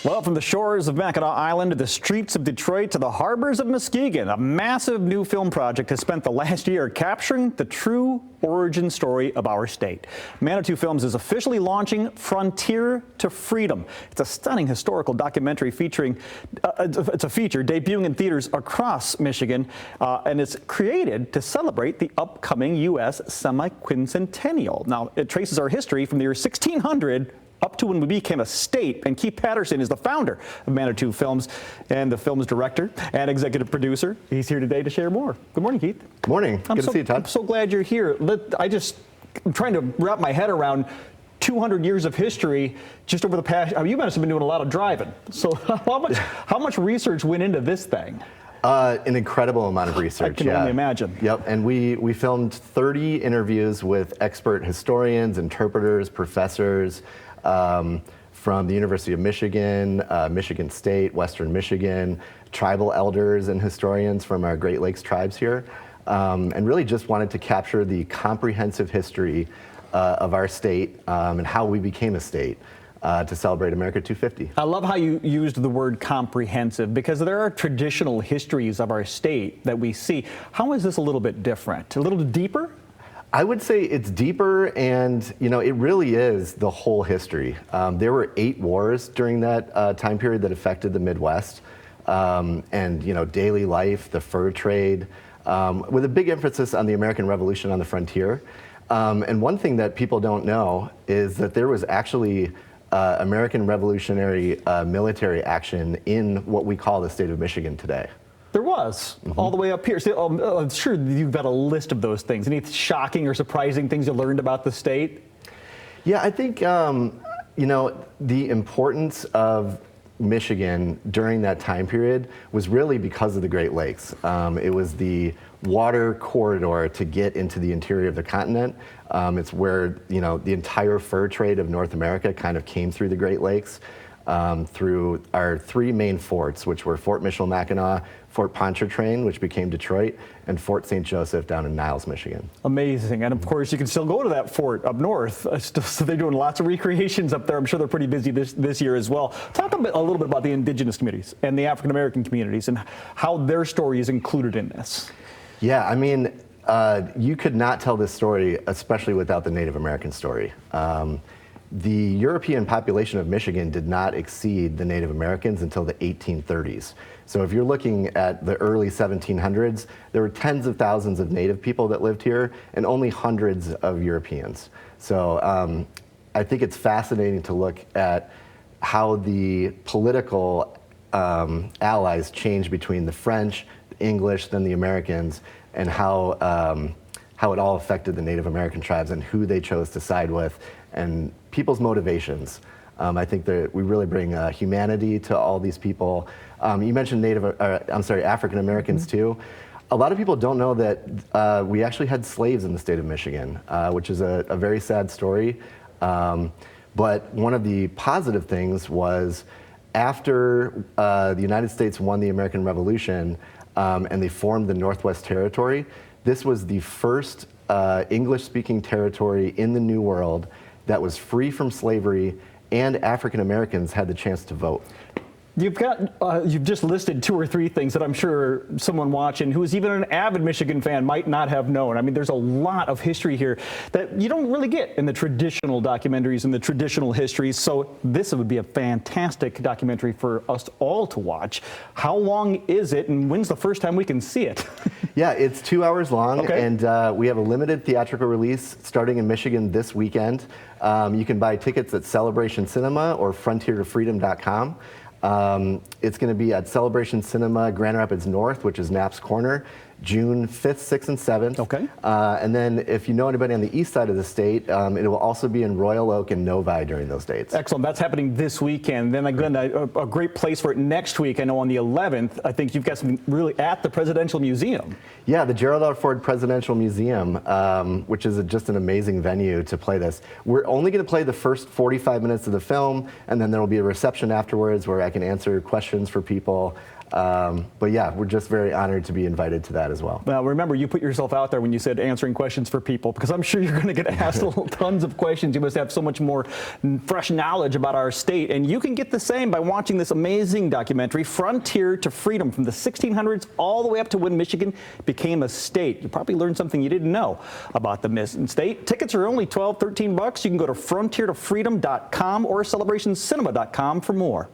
Well, from the shores of Mackinac Island to the streets of Detroit to the harbors of Muskegon, a massive new film project has spent the last year capturing the true origin story of our state. Manitou Films is officially launching Frontier to Freedom. It's a stunning historical documentary featuring, it's a feature debuting in theaters across Michigan, and it's created to celebrate the upcoming U.S. semi-quincentennial. Now, it traces our history from the year 1600 up to when we became a state, and Keith Patterson is the founder of Manitou Films and the film's director and executive producer. He's here today to share more. Good morning, Keith. Good morning. Good to see you, Todd. I'm so glad you're here. I'm trying to wrap my head around 200 years of history just over the past. I mean, you must have been doing a lot of driving. So how much research went into this thing? An incredible amount of research. I can only imagine. Yep, and we filmed 30 interviews with expert historians, interpreters, professors from the University of Michigan, Michigan State, Western Michigan, tribal elders and historians from our Great Lakes tribes here, and really just wanted to capture the comprehensive history of our state and how we became a state. To celebrate America 250. I love how you used the word comprehensive, because there are traditional histories of our state that we see. How is this a little bit different? A little deeper? I would say it's deeper, and it really is the whole history. There were 8 wars during that time period that affected the Midwest, and daily life, the fur trade, with a big emphasis on the American Revolution on the frontier. And one thing that people don't know is that there was actually American Revolutionary military action in what we call the state of Michigan today. There was, all the way up here. So, I'm sure you've got a list of those things. Any shocking or surprising things you learned about the state? Yeah, I think, the importance of Michigan during that time period was really because of the Great Lakes. It was the water corridor to get into the interior of the continent. It's where the entire fur trade of North America kind of came through the Great Lakes, through our 3 main forts, which were Fort Michilimackinac, Fort Pontchartrain, which became Detroit, and Fort St. Joseph down in Niles, Michigan. Amazing. And of course, you can still go to that fort up north. So they're doing lots of recreations up there. I'm sure they're pretty busy this year as well. Talk a little bit about the indigenous communities and the African American communities and how their story is included in this. Yeah, I mean, you could not tell this story, especially without the Native American story. The European population of Michigan did not exceed the Native Americans until the 1830s. So if you're looking at the early 1700s, there were tens of thousands of Native people that lived here and only hundreds of Europeans. So I think it's fascinating to look at how the political allies changed between the French, the English, then the Americans, and how it all affected the Native American tribes and who they chose to side with and people's motivations. I think that we really bring humanity to all these people. You mentioned African Americans too. A lot of people don't know that we actually had slaves in the state of Michigan, which is a very sad story. But one of the positive things was after the United States won the American Revolution and they formed the Northwest Territory, this was the first English-speaking territory in the New World that was free from slavery, and African Americans had the chance to vote. You've just listed 2 or 3 things that I'm sure someone watching who is even an avid Michigan fan might not have known. I mean, there's a lot of history here that you don't really get in the traditional documentaries and the traditional histories. So this would be a fantastic documentary for us all to watch. How long is it, and when's the first time we can see it? Yeah, it's 2 hours long, okay. And we have a limited theatrical release starting in Michigan this weekend. You can buy tickets at Celebration Cinema or frontiertofreedom.com. It's going to be at Celebration Cinema, Grand Rapids North, which is Knapp's Corner, June 5th, 6th, and 7th. Okay. And then if you know anybody on the east side of the state, it will also be in Royal Oak and Novi during those dates. Excellent. That's happening this weekend. Then again, a great place for it next week. I know on the 11th, I think you've got something really at the Presidential Museum. Yeah, the Gerald R. Ford Presidential Museum, which is just an amazing venue to play this. We're only going to play the first 45 minutes of the film, and then there will be a reception afterwards where I can answer questions for people. But yeah, we're just very honored to be invited to that as well. Well, remember, you put yourself out there when you said answering questions for people, because I'm sure you're going to get asked tons of questions. You must have so much more fresh knowledge about our state. And you can get the same by watching this amazing documentary, Frontier to Freedom, from the 1600s all the way up to when Michigan became a state. You probably learned something you didn't know about the state. Tickets are only $12, $13 bucks. You can go to frontiertofreedom.com or celebrationcinema.com for more.